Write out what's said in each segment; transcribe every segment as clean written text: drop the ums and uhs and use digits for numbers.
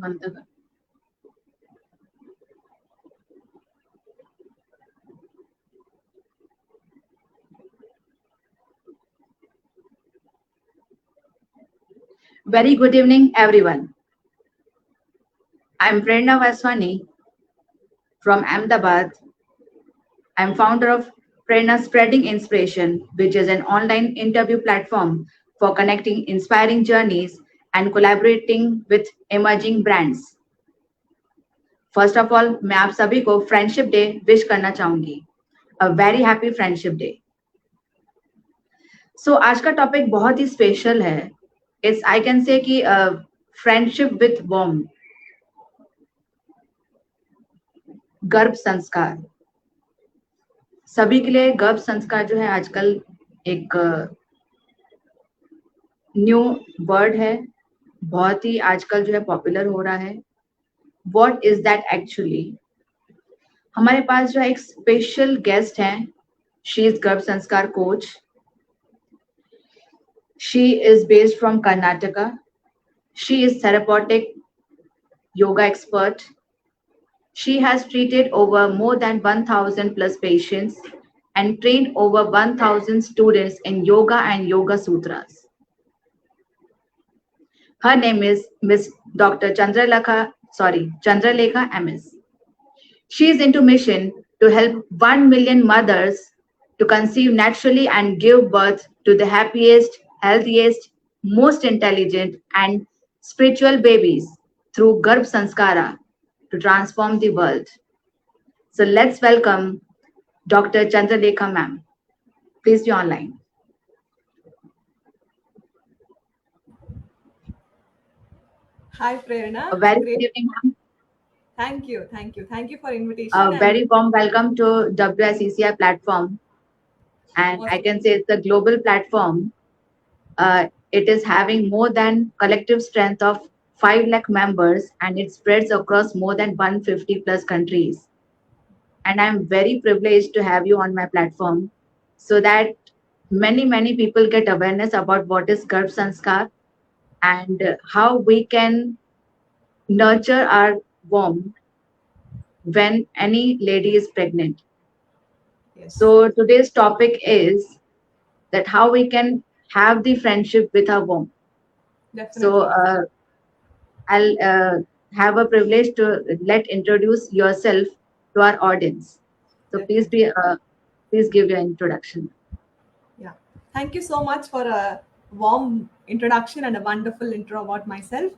Mantaka. Very good evening, everyone. I'm Prerna Vaswani from Ahmedabad. I'm founder of Prerna Spreading Inspiration, which is an online interview platform for connecting inspiring journeys and collaborating with emerging brands. First of all मैं आप सभी को friendship day wish करना चाहूंगी a very happy friendship day so आज का topic बहुत ही special है इट्स आई कैन से कि फ्रेंडशिप विथ वॉर्म गर्भ संस्कार सभी के लिए गर्भ संस्कार जो है आजकल एक न्यू वर्ड है बहुत ही आजकल जो है पॉपुलर हो रहा है व्हाट इज दैट एक्चुअली हमारे पास जो एक स्पेशल गेस्ट है she is garbh sanskar coach she is based from Karnataka she is therapeutic yoga expert she has treated over more than 1000 plus patients and trained over 1000 students in yoga and yoga sutras her name is miss dr Chandralekha ms she is into mission to help 1 million mothers to conceive naturally and give birth to the happiest, healthiest, most intelligent, and spiritual babies through Garbh Sanskara to transform the world. So let's welcome Dr. Chandralekha ma'am. Please be online. Hi, Prerna. A very good evening, ma'am. Thank you. Thank you for invitation. A very warm welcome to WSECI platform. And I can say it's a global platform. It is having more than collective strength of 5 lakh members and it spreads across more than 150 plus countries. And I'm very privileged to have you on my platform so that many people get awareness about what is Garbh Sanskar and how we can nurture our womb when any lady is pregnant. Yes. So today's topic is that how we can have the friendship with our womb. Definitely. So I'll have a privilege to introduce yourself to our audience. So please give your introduction. Yeah. Thank you so much for a warm introduction and a wonderful intro about myself.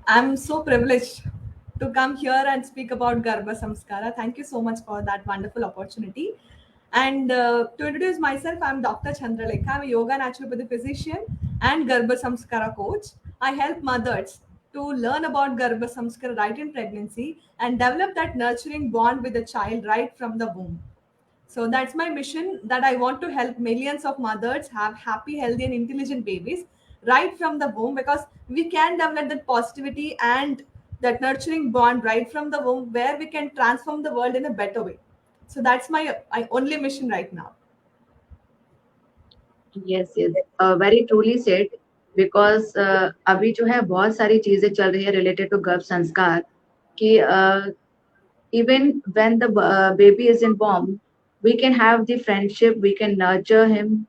I'm so privileged to come here and speak about Garbh Sanskara. Thank you so much for that wonderful opportunity. And to introduce myself, I'm Dr. Chandralekha. I'm a yoga naturopathy physician and Garbh Sanskara coach. I help mothers to learn about Garbh Sanskara right in pregnancy and develop that nurturing bond with the child right from the womb. So that's my mission, that I want to help millions of mothers have happy, healthy, and intelligent babies right from the womb, because we can develop that positivity and that nurturing bond right from the womb where we can transform the world in a better way. So that's my only mission right now. Yes, very truly said. Because अभी जो है बहुत सारी चीजें चल रही है related to गर्भ संस्कार कि even when the baby is in womb, we can have the friendship, we can nurture him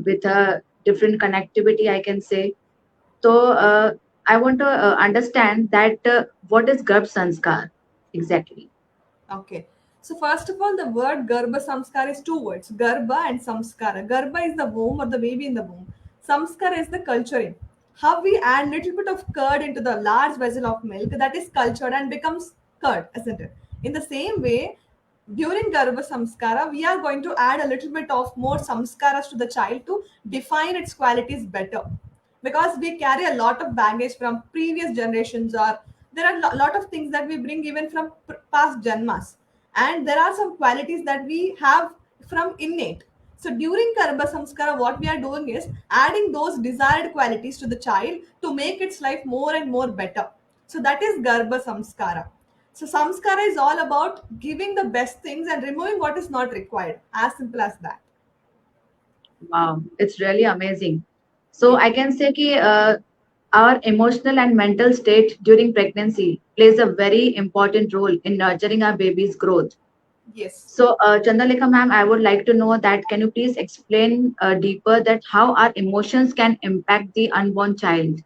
with a different connectivity, I can say. So I want to understand that what is Garbh Sanskar exactly? Okay. So first of all, the word Garbh Sanskar is two words, Garbha and Samskara. Garbha is the womb or the baby in the womb. Samskara is the culturing. How we add little bit of curd into the large vessel of milk that is cultured and becomes curd, isn't it? In the same way, during Garbha Samskara, we are going to add a little bit of more samskaras to the child to define its qualities better. Because we carry a lot of baggage from previous generations, or there are a lot of things that we bring even from past janmas, and there are some qualities that we have from innate. So during Garbha Samskara, what we are doing is adding those desired qualities to the child to make its life more and more better. So that is Garbha Samskara. So Samskara is all about giving the best things and removing what is not required. As simple as that. Wow, it's really amazing. So Yeah. I can say कि Our emotional and mental state during pregnancy plays a very important role in nurturing our baby's growth. Yes. So, Chandralekha ma'am, I would like to know that can you please explain deeper that how our emotions can impact the unborn child?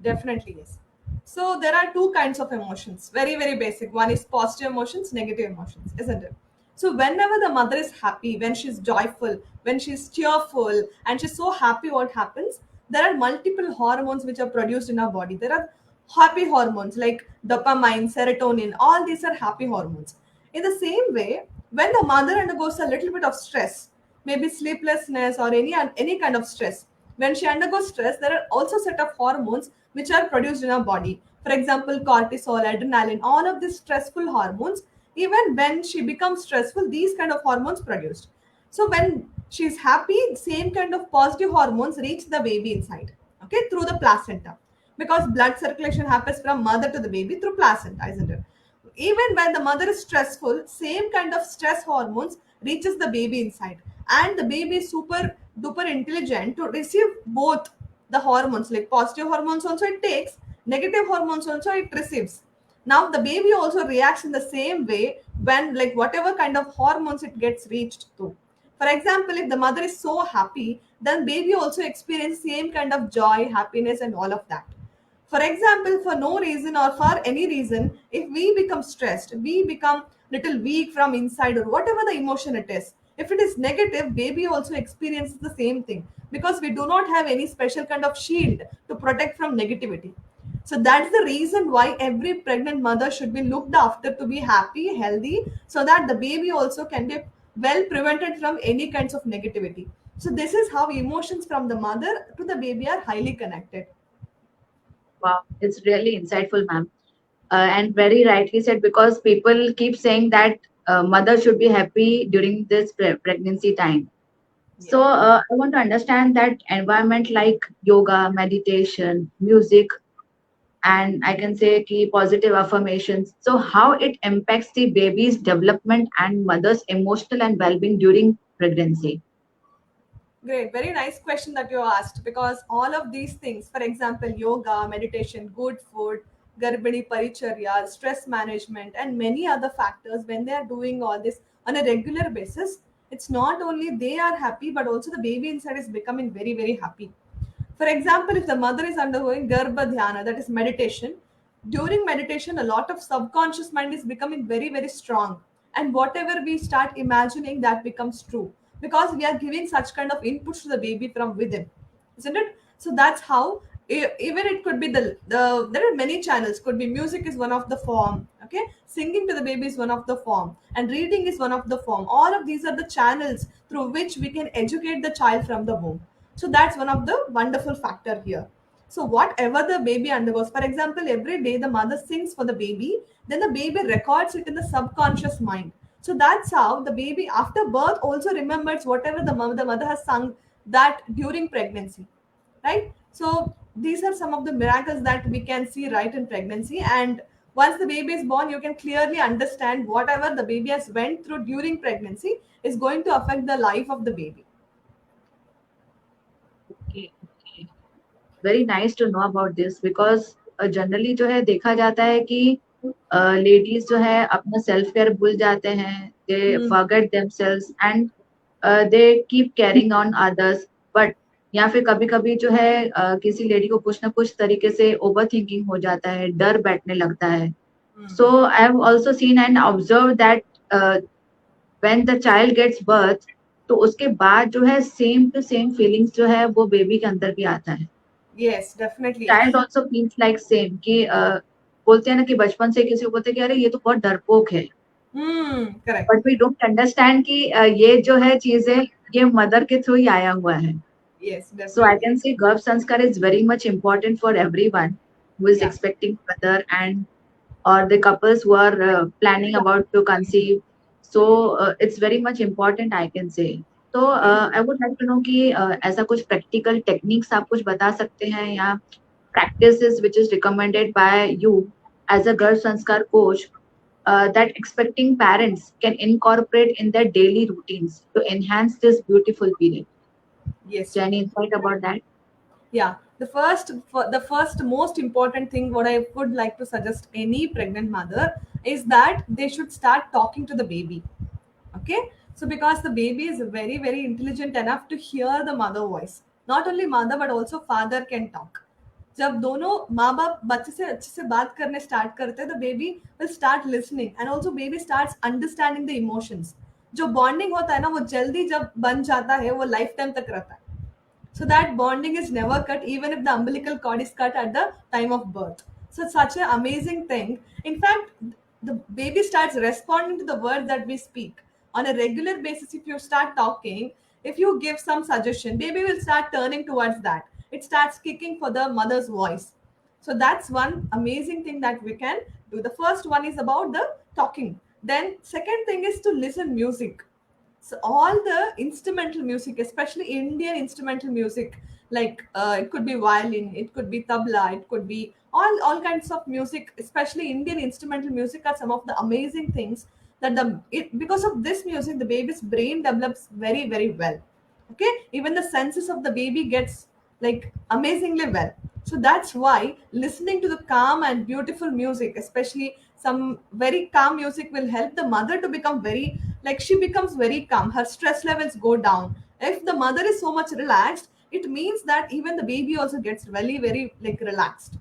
Definitely, yes. So there are two kinds of emotions, very, very basic. One is positive emotions, negative emotions, isn't it? So whenever the mother is happy, when she's joyful, when she's cheerful, and she's so happy, what happens? There are multiple hormones which are produced in our body. There are happy hormones like dopamine, serotonin, all these are happy hormones. In the same way, when the mother undergoes a little bit of stress, maybe sleeplessness or any kind of stress, when she undergoes stress, there are also set of hormones which are produced in our body. For example, cortisol, adrenaline, all of these stressful hormones, even when she becomes stressful, these kind of hormones produced. So when she's happy, same kind of positive hormones reach the baby inside, okay, through the placenta, because blood circulation happens from mother to the baby through placenta, isn't it? Even when the mother is stressful, same kind of stress hormones reaches the baby inside, and the baby is super duper intelligent to receive both the hormones, like positive hormones also it takes, negative hormones also it receives. Now the baby also reacts in the same way when, like, whatever kind of hormones it gets reached to. For example, if the mother is so happy, then baby also experience same kind of joy, happiness, and all of that. For example, for no reason or for any reason, if we become stressed, we become little weak from inside or whatever the emotion it is. If it is negative, baby also experiences the same thing because we do not have any special kind of shield to protect from negativity. So that's the reason why every pregnant mother should be looked after to be happy, healthy, so that the baby also can be well prevented from any kinds of negativity. So this is how emotions from the mother to the baby are highly connected. Wow, it's really insightful, ma'am. And very rightly said because people keep saying that mother should be happy during this pregnancy time. So, Yeah. I want to understand that environment like yoga, meditation, music, and I can say key positive affirmations. So, how it impacts the baby's development and mother's emotional and well-being during pregnancy. Great, very nice question that you asked, because all of these things, for example, yoga, meditation, good food, Garbhini Paricharya, stress management, and many other factors, when they are doing all this on a regular basis, it's not only they are happy, but also the baby inside is becoming very, very happy. For example, if the mother is undergoing Garbha Dhyana, that is meditation, during meditation, a lot of subconscious mind is becoming very, very strong. And whatever we start imagining, that becomes true. Because we are giving such kind of inputs to the baby from within. Isn't it? So that's how, even it could be there are many channels. Could be music is one of the form. Okay. Singing to the baby is one of the form. And reading is one of the form. All of these are the channels through which we can educate the child from the womb. So that's one of the wonderful factor here. So whatever the baby undergoes, for example, every day the mother sings for the baby, then the baby records it in the subconscious mind. So that's how the baby after birth also remembers whatever the mother has sung that during pregnancy, right? So these are some of the miracles that we can see right in pregnancy. And once the baby is born, you can clearly understand whatever the baby has went through during pregnancy is going to affect the life of the baby. Okay, okay. Very nice to know about this because generally जो है देखा जाता है कि ladies जो है अपना self care भूल जाते हैं दे Hmm. Forget themselves and they keep caring on others but या फिर कभी कभी जो है किसी लेडी को कुछ ना कुछ तरीके से ओवर थिंकिंग हो जाता है डर बैठने लगता है so I have also seen and observe that when the child gets birth तो उसके बाद जो है सेम टू सेम फीलिंग्स जो है वो बेबी के अंदर भी आता है Yes, definitely. Child also feels like same कि बोलते हैं ना कि बचपन से किसी को बोलते हैं कि अरे ये तो बहुत डरपोक है Correct. But we don't understand कि ये जो है चीजें ये मदर के थ्रू ही आया हुआ है Yes, so I definitely. Can say गर्भ संस्कार is very much important for everyone who is Yeah. Expecting mother and or the couples who are planning about to conceive. So it's very much important, I can say. तो Yes. I would like to know कि ऐसा कुछ practical techniques आप कुछ बता सकते हैं या practices which is recommended by you as a Garbh Sanskar coach that expecting parents can incorporate in their daily routines to enhance this beautiful period. Yes. So any insight about that? Yeah. The first most important thing what I would like to suggest any pregnant mother is that they should start talking to the baby. Okay, so because the baby is very very intelligent enough to hear the mother voice. Not only mother but also father can talk. जब दोनों माँ बाप बच्चे से अच्छे से बात करने स्टार्ट करते हैं, the baby will start listening and also baby starts understanding the emotions. जो बॉन्डिंग होता है ना, वो जल्दी जब बन जाता है वो लाइफ टाइम तक रहता है. So that bonding is never cut, even if the umbilical cord is cut at the time of birth. So it's such an amazing thing. In fact, the baby starts responding to the words that we speak on a regular basis. If you start talking, if you give some suggestion, baby will start turning towards that. It starts kicking for the mother's voice. So that's one amazing thing that we can do. The first one is about the talking. Then second thing is to listen music. So all the instrumental music, especially Indian instrumental music, like it could be violin, it could be tabla, it could be all kinds of music. Especially Indian instrumental music are some of the amazing things that because of this music the baby's brain develops very very well. Okay, even the senses of the baby gets like amazingly well. So that's why listening to the calm and beautiful music, especially some very calm music, will help the mother to become very, like, she becomes very calm, her stress levels go down. If the mother is so much relaxed, it means that even the baby also gets very very like relaxed.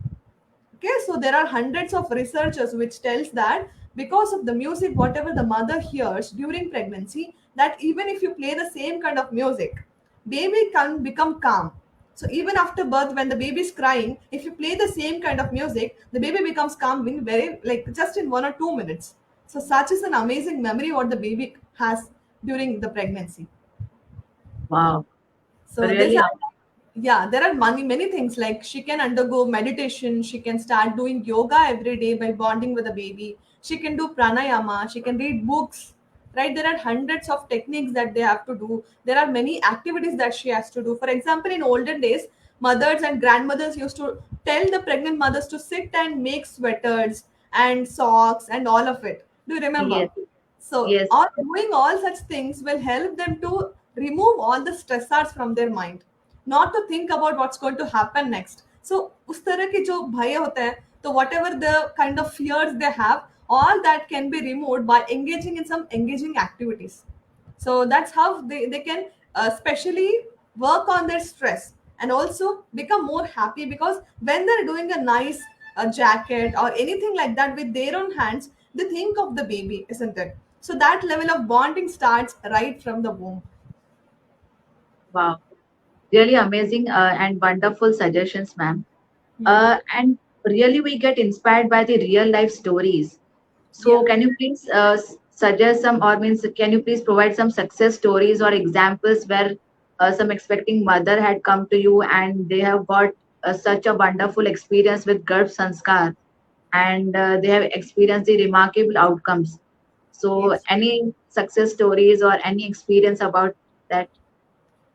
Okay, so there are hundreds of researchers which tells that because of the music whatever the mother hears during pregnancy, that even if you play the same kind of music, baby can become calm. So even after birth, when the baby is crying, if you play the same kind of music, the baby becomes calm in very, like, just in 1 or 2 minutes. So such is an amazing memory what the baby has during the pregnancy. Wow, So these really, are, yeah, there are many things, like she can undergo meditation, she can start doing yoga every day by bonding with the baby. She can do pranayama, she can read books, right? There are hundreds of techniques that they have to do. There are many activities that she has to do. For example, in olden days, mothers and grandmothers used to tell the pregnant mothers to sit and make sweaters and socks and all of it. Do you remember? yes, So, yes. all doing all such things will help them to remove all the stressors from their mind, not to think about what's going to happen next. So, उस तरह के जो भय होते हैं, तो whatever the kind of fears they have, all that can be removed by engaging in some engaging activities. So that's how they can specially work on their stress and also become more happy, because when they're doing a nice jacket or anything like that with their own hands, they think of the baby, isn't it? So that level of bonding starts right from the womb. Wow, really amazing and wonderful suggestions, ma'am. Hmm. And really, we get inspired by the real life stories. So, Yeah. can you please suggest some, or means, can you please provide some success stories or examples where some expecting mother had come to you and they have got such a wonderful experience with Garbh Sanskar, and they have experienced the remarkable outcomes. So, Yes. any success stories or any experience about that?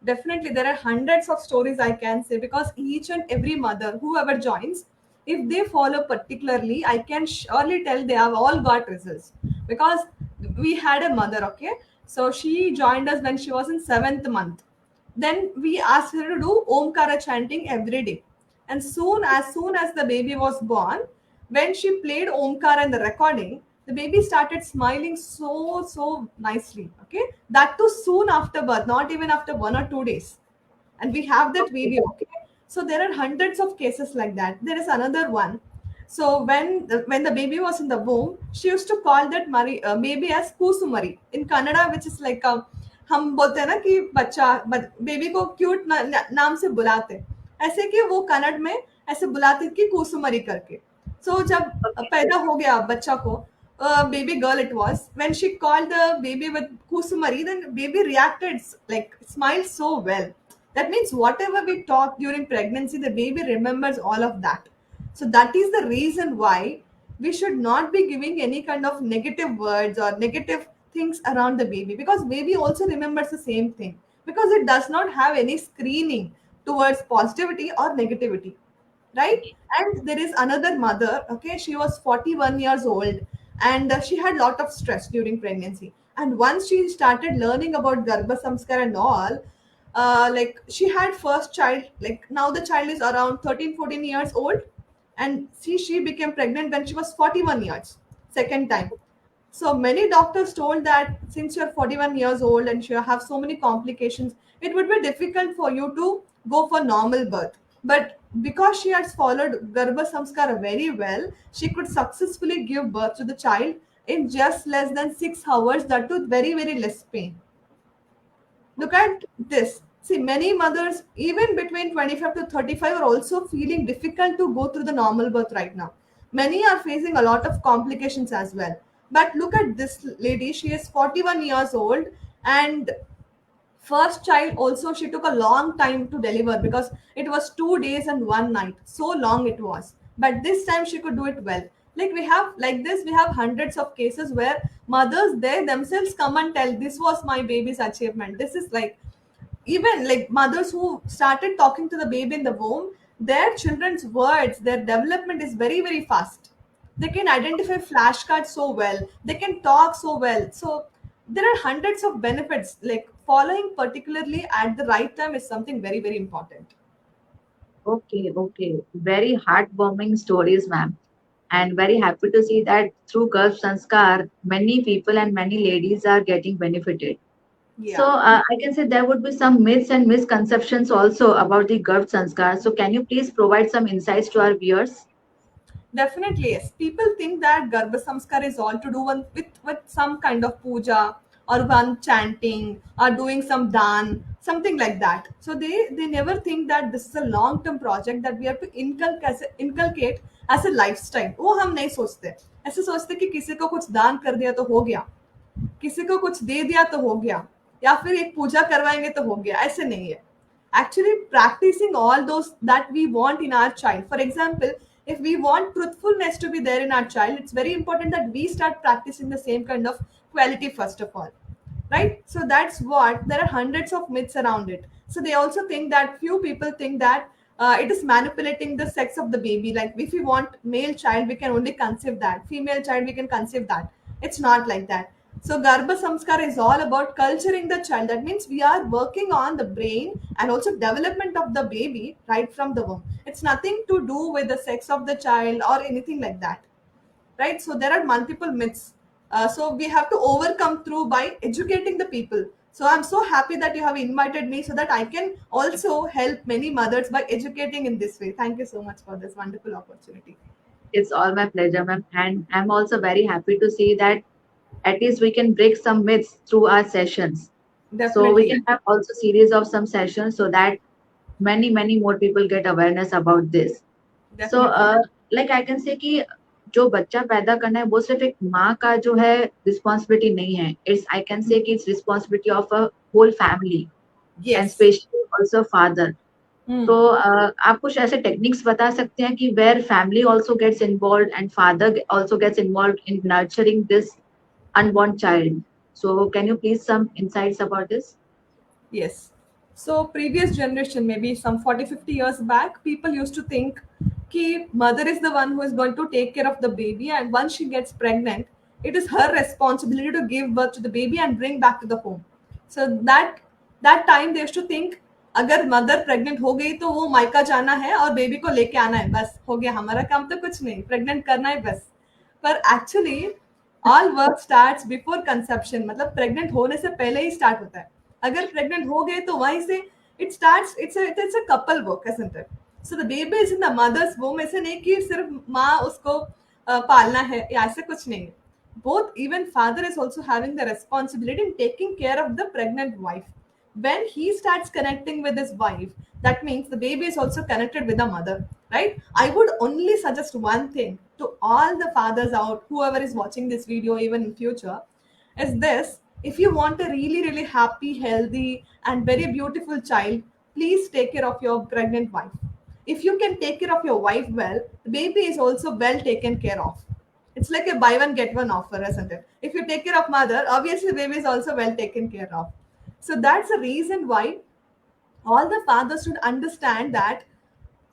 Definitely, there are hundreds of stories I can say, because each and every mother, whoever joins, if they follow particularly, I can surely tell they have all got results. Because we had a mother, okay, so she joined us when she was in seventh month. Then we asked her to do Omkara chanting every day, and soon as the baby was born, when she played Omkara in the recording, the baby started smiling so nicely. Okay, that too soon after birth, not even after 1 or 2 days. And we have that Okay. video. Okay, so there are hundreds of cases like that. There is another one. So when the baby was in the womb, she used to call that baby as kusumari in Kannada, which is like a, हम बोलते हैं ना कि बच्चा baby को cute नाम से बुलाते, ऐसे कि वो कन्नड़ में ऐसे बुलाते कि कुसुमरी करके. सो जब Okay. पैदा हो गया बच्चा को, baby girl it was, when she called the baby with kusumari, then baby reacted like smiled so well. That means whatever we talk during pregnancy, the baby remembers all of that. So that is the reason why we should not be giving any kind of negative words or negative things around the baby, because baby also remembers the same thing, because it does not have any screening towards positivity or negativity, right? Okay. And there is another mother, okay, she was 41 years old, and she had lot of stress during pregnancy. And once she started learning about Garbha Samskar and all, like she had first child, like now the child is around 13 14 years old, and she became pregnant when she was 41 years, second time. So many doctors told that since you're 41 years old and you have so many complications, it would be difficult for you to go for normal birth. But because she has followed Garbha Samskara very well, she could successfully give birth to the child in just less than 6 hours, that with very, very less pain. Look at this. See, many mothers, even between 25 to 35, are also feeling difficult to go through the normal birth right now. Many are facing a lot of complications as well. But look at this lady, she is 41 years old, and first child also she took a long time to deliver because it was 2 days and one night. So long it was. But this time she could do it well. Like we have like this, we have hundreds of cases where mothers they themselves come and tell this was my baby's achievement. This is like, even like mothers who started talking to the baby in the womb, their children's words, their development is very, very fast. They can identify flashcards so well, they can talk so well. So there are hundreds of benefits, like following particularly at the right time is something very, very important. Okay, okay. Very heartwarming stories, ma'am. And very happy to see that through Garbh Sanskar, many people and many ladies are getting benefited. So Yeah. I can say there would be some myths and misconceptions also about the Garbh Sanskar. So can you please provide some insights to our viewers? Definitely, yes. People think that Garbha Samskar is all to do with some kind of puja or one chanting or doing some dan, something like that. So they never think that this is a long term project that we have to inculcate as a lifestyle. वो हम नहीं सोचते, ऐसे सोचते कि किसी को कुछ दान कर दिया तो हो गया, किसी को कुछ दे दिया तो हो गया, या फिर एक पूजा करवाएंगे तो हो गया, ऐसे नहीं है. Actually practicing all those that we want in our child. For example, if we want truthfulness to be there in our child, it's very important that we start practicing the same kind of quality first of all, right? So that's what, there are hundreds of myths around it. So they also think that, few people think that it is manipulating the sex of the baby, like if we want male child we can only conceive that, female child we can conceive that. It's not like that. So Garbha Samskar is all about culturing the child. That means we are working on the brain and also development of the baby right from the womb. It's nothing to do with the sex of the child or anything like that, right? So there are multiple myths. So we have to overcome through by educating the people. So I'm so happy that you have invited me so that I can also help many mothers by educating in this way. Thank you so much for this wonderful opportunity. It's all my pleasure, ma'am. And I'm also very happy to see that at least we can break some myths through our sessions. So we Definitely, can have also series of some sessions so that many more people get awareness about this. So definitely. like I can say कि जो बच्चा पैदा करना है वो सिर्फ एक माँ का जो है रिस्पॉन्सिबिलिटी नहीं है. It's I can say कि it's responsibility of a whole family and Yes. especially also father. तो Hmm. आप कुछ ऐसे टेक्निक्स बता सकते हैं कि where family also gets involved and father also gets involved in nurturing this unborn child. So can you please some insights about this? Yes. So previous generation, maybe some 40, 50 years back, people used to think ki mother is the one who is going to take care of the baby, and once she gets pregnant, it is her responsibility to give birth to the baby and bring back to the home. So that time they used to think अगर mother pregnant हो गई तो वो मायका जाना है और baby को लेके आना है, बस हो गया, हमारा काम तो कुछ नहीं, प्रेग्नेंट करना है बस. पर actually all work starts before conception, मतलब प्रेग्नेंट होने से पहले ही स्टार्ट होता है. अगर प्रेग्नेंट हो गए तो वहीं से it starts, it's a couple work, isn't it? So the baby is in the mother's womb. ऐसे नहीं कि सिर्फ माँ उसको पालना है या ऐसे कुछ नहीं. Both, even father is also having the responsibility in taking care of the pregnant wife. When he starts connecting with his wife, that means the baby is also connected with the mother, right? I would only suggest one thing to all the fathers out, whoever is watching this video even in future, is this: if you want a really, really happy, healthy and very beautiful child, please take care of your pregnant wife. If you can take care of your wife well, the baby is also well taken care of. It's like a buy one get one offer, isn't it? If you take care of mother, obviously baby is also well taken care of. So that's the reason why all the fathers should understand that,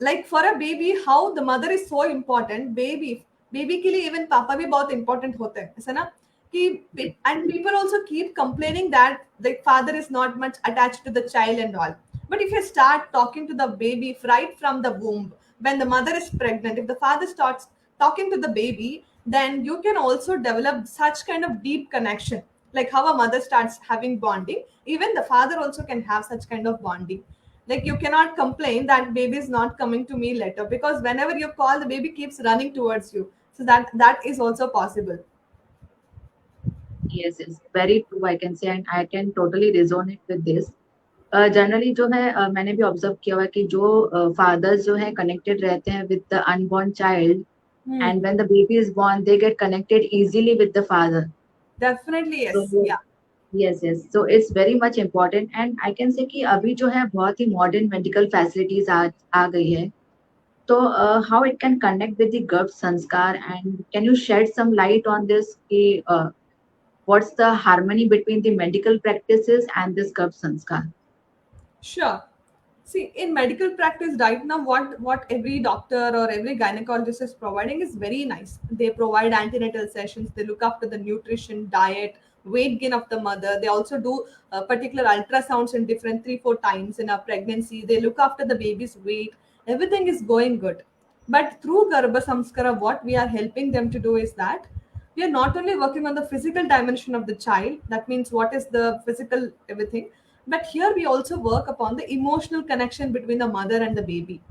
like for a baby how the mother is so important. Baby के लिए even पापा भी बहुत important होते हैं, ऐसा ना? And people also keep complaining that the father is not much attached to the child and all. But if you start talking to the baby right from the womb, when the mother is pregnant, if the father starts talking to the baby, then you can also develop such kind of deep connection. Like how a mother starts having bonding, even the father also can have such kind of bonding. Like you cannot complain that baby is not coming to me later, because whenever you call, the baby keeps running towards you. So that is also possible. Yes, yes, very true, I can say, and I can totally resonate with this. Generally जो है मैंने भी observe किया हुआ है कि जो fathers जो है कनेक्टेड रहते हैं with the unborn child, Hmm. And when the baby is born they get connected easily with the father. Definitely, yes. So Yeah. yes, yes, so it's very much important, and I can say कि अभी जो है बहुत ही modern medical facilities आ गई है. तो how it can connect with the Garbh Sanskar, and can you shed some light on this कि what's the harmony between the medical practices and this Garbh Sanskar? Sure. See, in medical practice right now, what every doctor or every gynecologist is providing is very nice. They provide antenatal sessions. They look after the nutrition, diet, weight gain of the mother. They also do particular ultrasounds in different 3 4 times in a pregnancy. They look after the baby's weight. Everything is going good. But through Garbha Samskara, what we are helping them to do is that we are not only working on the physical dimension of the child, that means what is the physical everything, but here we also work upon the emotional connection between the mother and the baby,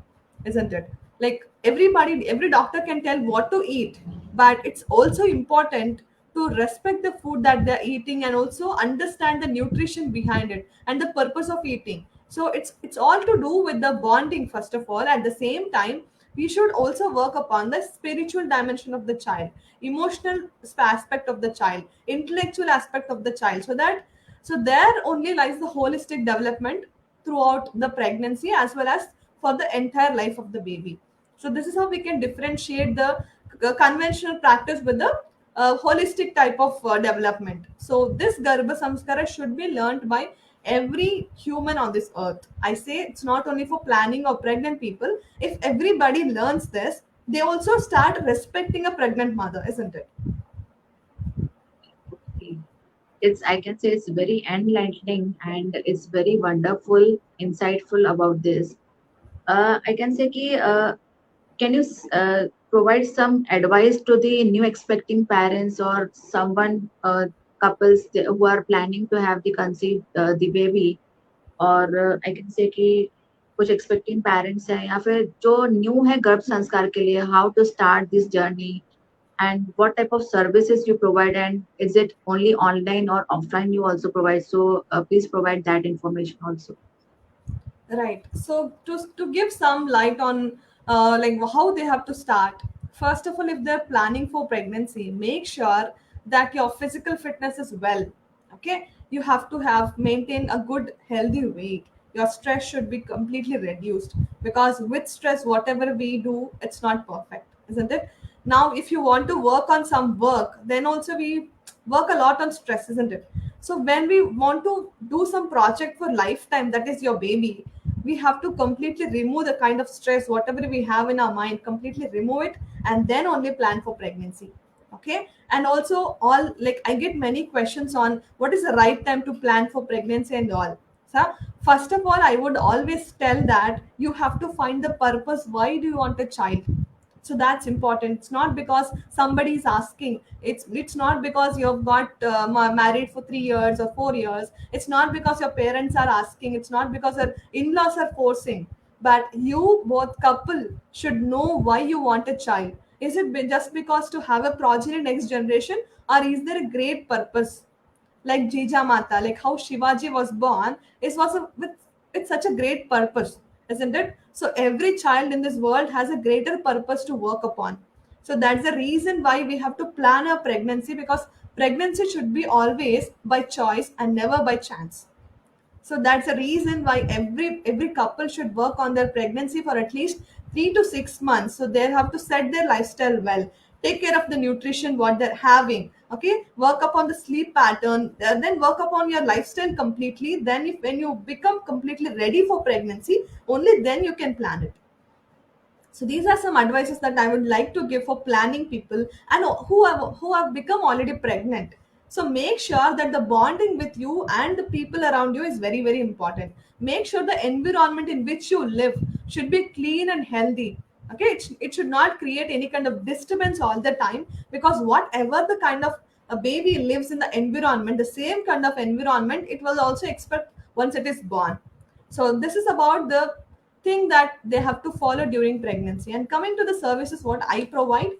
isn't it? Like everybody, every doctor can tell what to eat, but it's also important to respect the food that they're eating and also understand the nutrition behind it and the purpose of eating. So it's all to do with the bonding. First of all, at the same time, we should also work upon the spiritual dimension of the child, emotional aspect of the child, intellectual aspect of the child, so that so there only lies the holistic development throughout the pregnancy as well as for the entire life of the baby. So this is how we can differentiate the conventional practice with the holistic type of development. So this Garbha Samskara should be learned by every human on this earth. I say it's not only for planning or pregnant people. If everybody learns this, they also start respecting a pregnant mother, isn't it? Okay. It's, I can say it's very enlightening and it's very wonderful, insightful about this. I can say कि can you provide some advice to the new expecting parents or someone couples who are planning to have the conceived the baby, और I can say कि कुछ expecting parents हैं या फिर जो new है गर्भ संस्कार के लिए, how to start this journey and what type of services you provide, and is it only online or offline you also provide, so please provide that information also. Right. So to give some light on like how they have to start. First of all, if they're planning for pregnancy, make sure that your physical fitness is well. Okay, you have to have maintain a good healthy weight. Your stress should be completely reduced, because with stress, whatever we do, it's not perfect, isn't it? Now, if you want to work on some work, then also we work a lot on stress, isn't it? So when we want to do some project for lifetime, that is your baby, we have to completely remove the kind of stress whatever we have in our mind, completely remove it, and then only plan for pregnancy. Okay. And also, all like I get many questions on what is the right time to plan for pregnancy and all. So first of all, I would always tell that you have to find the purpose. Why do you want a child? So that's important. It's not because somebody is asking. It's not because you've got married for 3 years or 4 years. It's not because your parents are asking. It's not because your in-laws are forcing. But you both couple should know why you want a child. Is it just because to have a progeny next generation, or is there a great purpose? Like Jija Mata, like how Shivaji was born, with such a great purpose, isn't it? So every child in this world has a greater purpose to work upon. So that's the reason why we have to plan a pregnancy, because pregnancy should be always by choice and never by chance. So that's the reason why every couple should work on their pregnancy for at least 3 to 6 months. So they have to set their lifestyle well, take care of the nutrition what they're having. Okay, work upon the sleep pattern, then work upon your lifestyle completely. Then if when you become completely ready for pregnancy, only then you can plan it. So these are some advices that I would like to give for planning people and who have become already pregnant. So make sure that the bonding with you and the people around you is very, very important. Make sure the environment in which you live should be clean and healthy. Okay, it should not create any kind of disturbance all the time, because whatever the kind of a baby lives in the environment, the same kind of environment it will also expect once it is born. So this is about the thing that they have to follow during pregnancy. And coming to the services what I provide,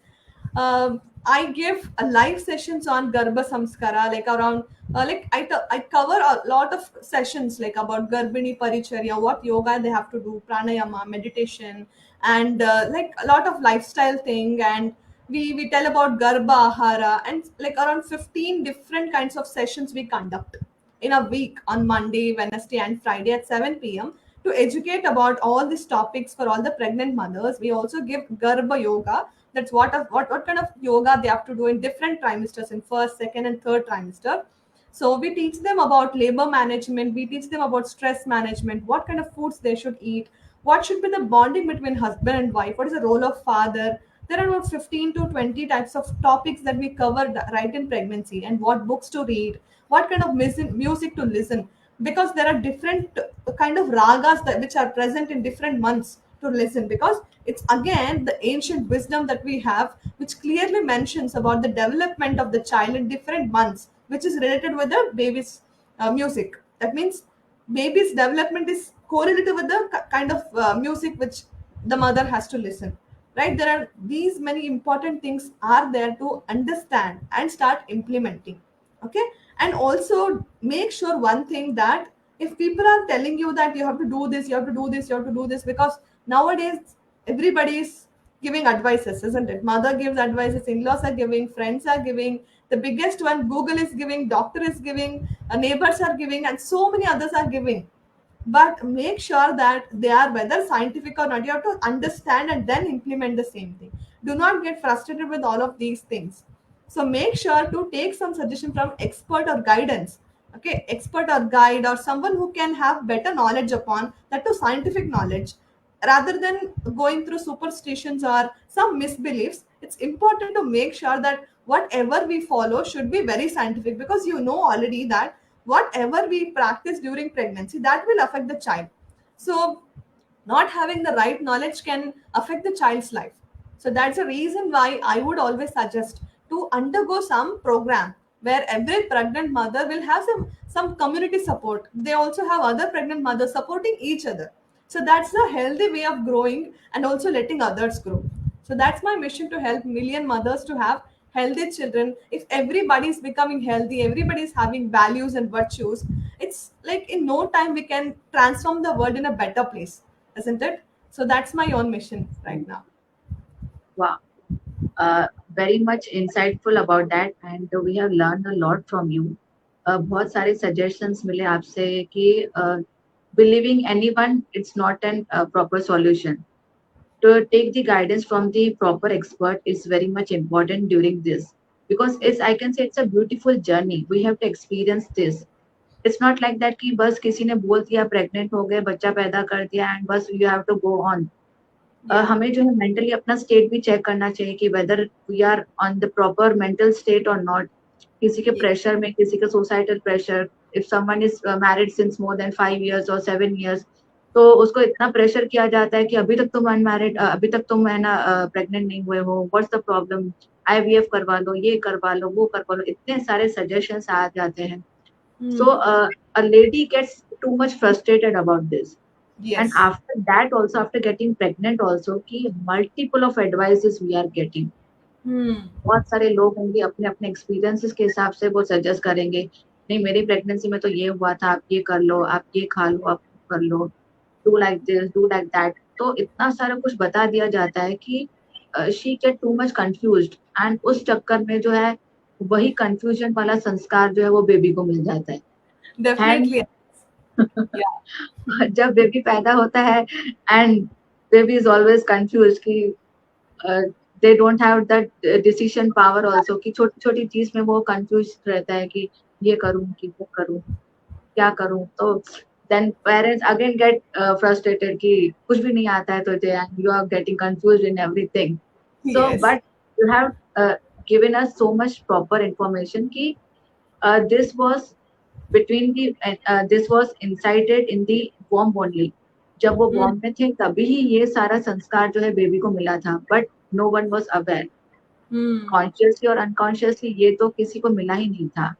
I give live sessions on Garbha Sanskara, like around, I cover a lot of sessions like about Garbhini Paricharya, what yoga they have to do, pranayama, meditation, and like a lot of lifestyle thing. And we tell about Garbha Ahara, and like around 15 different kinds of sessions we conduct in a week on Monday, Wednesday, and Friday at 7 p.m. to educate about all these topics for all the pregnant mothers. We also give Garbha Yoga. That's what kind of yoga they have to do in different trimesters, in first, second, and third trimester. So we teach them about labor management. We teach them about stress management, what kind of foods they should eat, what should be the bonding between husband and wife, what is the role of father. There are about 15 to 20 types of topics that we cover right in pregnancy, and what books to read, what kind of music to listen, because there are different kind of ragas which are present in different months to listen, because it's again the ancient wisdom that we have, which clearly mentions about the development of the child in different months, which is related with the baby's music. That means baby's development is correlated with the kind of music which the mother has to listen, right? There are these many important things are there to understand and start implementing. Okay. And also make sure one thing, that if people are telling you that you have to do this, you have to do this, you have to do this, because nowadays everybody is giving advices, isn't it? Mother gives advices, in-laws are giving, friends are giving, the biggest one Google is giving, doctor is giving, neighbors are giving, and so many others are giving. But make sure that they are whether scientific or not. You have to understand and then implement the same thing. Do not get frustrated with all of these things. So make sure to take some suggestion from expert or guidance. Okay, expert or guide or someone who can have better knowledge upon that, to scientific knowledge, rather than going through superstitions or some misbeliefs. It's important to make sure that whatever we follow should be very scientific, because you know already that whatever we practice during pregnancy, that will affect the child. So not having the right knowledge can affect the child's life. So that's the reason why I would always suggest to undergo some program where every pregnant mother will have some community support. They also have other pregnant mothers supporting each other. So that's a healthy way of growing and also letting others grow. So that's my mission, to help million mothers to have healthy children. If everybody is becoming healthy, everybody is having values and virtues, it's like in no time we can transform the world in a better place, isn't it? So that's my own mission right now. Wow. Very much insightful about that and we have learned a lot from you. बहुत सारे suggestions मिले आपसे कि believing anyone it's not an proper solution. To take the guidance from the proper expert is very much important during this because Yes. it's I can say it's a beautiful journey. We have to experience this. It's not like that कि बस किसी ने बोल दिया pregnant हो गए बच्चा पैदा कर दिया एंड बस you have to go on. Yeah. हमें जो है मेंटली अपना स्टेट भी चेक करना चाहिए कि whether we are on the proper mental state और नॉट. किसी के Yes. प्रेशर में किसी का societal pressure if someone is married since more than 5 years और 7 years तो उसको इतना प्रेशर किया जाता है कि अभी तक तुम अनमैरिड अभी तक तुम है ना प्रेग्नेंट नहीं हुए हो व्हाट्स द प्रॉब्लम आईवीएफ करवा लो ये करवा लो वो करवा लो इतने सारे सजेशंस आ जाते हैं. So Hmm. a lady gets too much frustrated about this. And Yes. after that also after getting pregnant also कि multiple of advices we are getting. Hmm. बहुत सारे लोग होंगे अपने अपने एक्सपीरियंसेस के हिसाब से वो सजेस्ट करेंगे नहीं मेरी प्रेगनेंसी में तो ये हुआ था आप ये कर लो आप ये खा लो आप वो कर लो do like this do like that. तो इतना सारा कुछ बता दिया जाता है कि she get too much confused and उस चक्कर में जो है वही कंफ्यूजन वाला संस्कार जो है वो बेबी को मिल जाता है एंड Definitely. Yeah. जब बेबी पैदा होता है and baby is always confuse कि they don't have that decision power also कि छोटी छोटी चीज में वो कंफ्यूज रहता है कि ये करूं कि वो करूं क्या करूं. तो then parents again get frustrated कि कुछ भी नहीं आता है तुझे and you are getting confused in everything. So Yes. But you have given us so much proper information कि this was between the this was incited in the womb only. जब वो Mm. वॉर्म में थे तभी ही ये सारा संस्कार जो है बेबी को मिला था, but no one was aware, Mm. Consciously और अनकॉन्शियसली ये तो किसी को मिला ही नहीं था।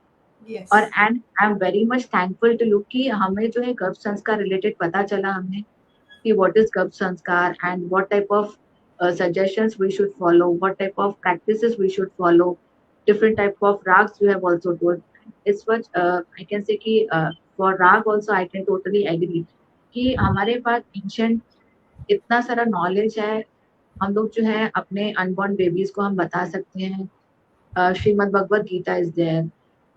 और Yes. And I am very much thankful to you कि हमें जो है गर्भ संस्कार रिलेटेड पता चला हमें कि what is Garbh Sanskar and what type of suggestions we should follow, what type of practices we should follow, different type of rags you have also told. It's what I can say कि for rag also I can totally agree कि हमारे पास ancient इतना सारा knowledge है, हम लोग जो है अपने unborn babies को हम बता सकते हैं. Srimad Bhagavad Gita is there.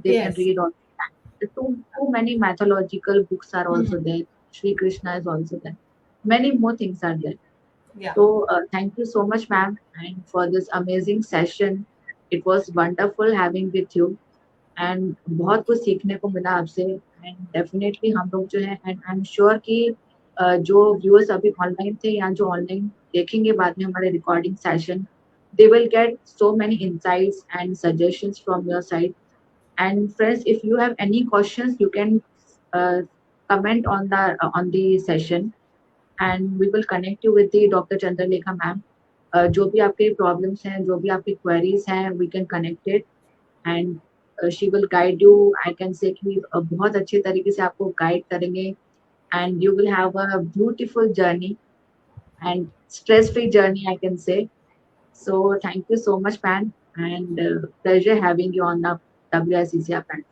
They can Yes. read all that. Too many mythological books are Mm. also there. Sri Krishna is also there. Many more things are there. Yeah. So thank you so much, ma'am, and for this amazing session. It was wonderful having with you, and बहुत कुछ सीखने को मिला आपसे. And definitely हम लोग जो है, and I'm sure कि जो viewers अभी online थे या जो online देखेंगे बाद में हमारे recording session, they will get so many insights and suggestions from your side. And friends, if you have any questions, you can uh, comment on the session, and we will connect you with the Dr. Chandralekha ma'am. जो भी आपके problems हैं, जो भी आपकी queries हैं, we can connect it, and she will guide you. I can say कि बहुत अच्छे तरीके से आपको guide करेंगे, and you will have a beautiful journey and stress-free journey, I can say. So thank you so much, ma'am, and pleasure having you on the WICCR platform.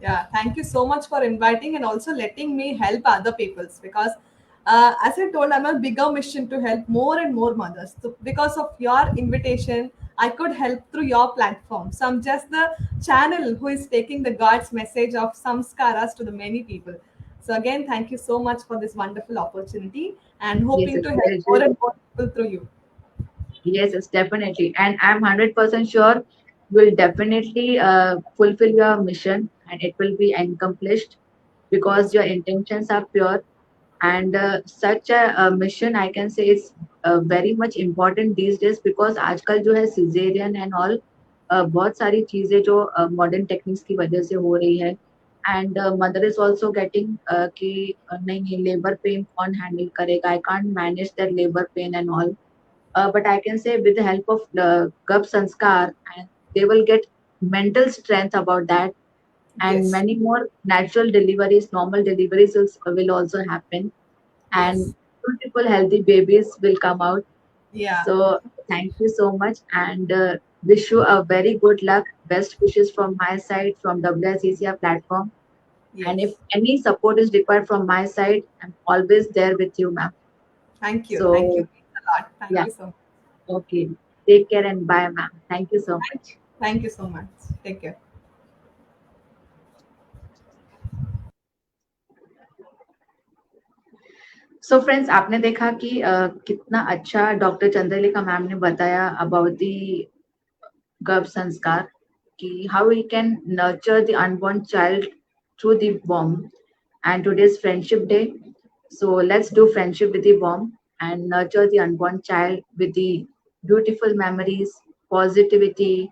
Yeah, thank you so much for inviting and also letting me help other peoples because, as I told, I'm a bigger mission to help more and more mothers. So, because of your invitation, I could help through your platform. So, I'm just the channel who is taking the God's message of samskaras to the many people. So, again, thank you so much for this wonderful opportunity and Yes, hoping it's to help more pleasure. and more people through you. Yes, it's definitely. And I'm 100% sure you'll definitely fulfill your mission and it will be accomplished because Yes. your intentions are pure. And such a mission, I can say, is very much important these days because आजकल जो है cesarean and all बहुत सारी चीजें जो modern techniques की वजह से हो रही है. And mother is also getting कि नहीं labor pain कौन handle करेगा, I can't manage that labor pain and all. But I can say with the help of Garbh Sanskar, and they will get mental strength about that, and Yes. many more natural deliveries, normal deliveries will also happen, Yes. and beautiful healthy babies will come out. Yeah. So thank you so much, and wish you a very good luck. Best wishes from my side, from WSECR platform. And if Yes. any support is required from my side, I'm always there with you, ma'am. Thank you. Thank you. So Means a lot. Thank yeah, you so much. okay. Take care and bye, ma'am. Thank you so Thank you. much. Thank you so much. Take care. So friends, आपने देखा कि कितना अच्छा doctor Chandralekha ma'am ने बताया about the गर्भ संस्कार कि how we can nurture the unborn child through the वॉर्म. And today's friendship day, so let's do friendship with the warm and nurture the unborn child with the beautiful memories, positivity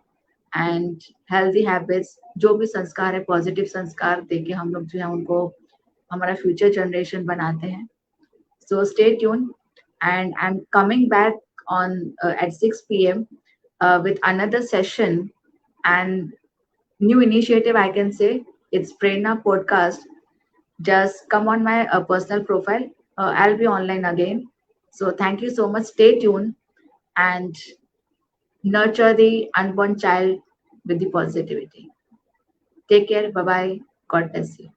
and healthy habits. जो भी संस्कार है positive संस्कार देके हम लोग जो है उनको हमारा फ्यूचर जनरेशन बनाते हैं. So stay tuned, and I'm coming back on at 6 p.m. With another session and new initiative. I can say it's Prerna podcast. Just come on my personal profile. I'll be online again. So thank you so much. Stay tuned and nurture the unborn child with the positivity. Take care. Bye bye. God bless you.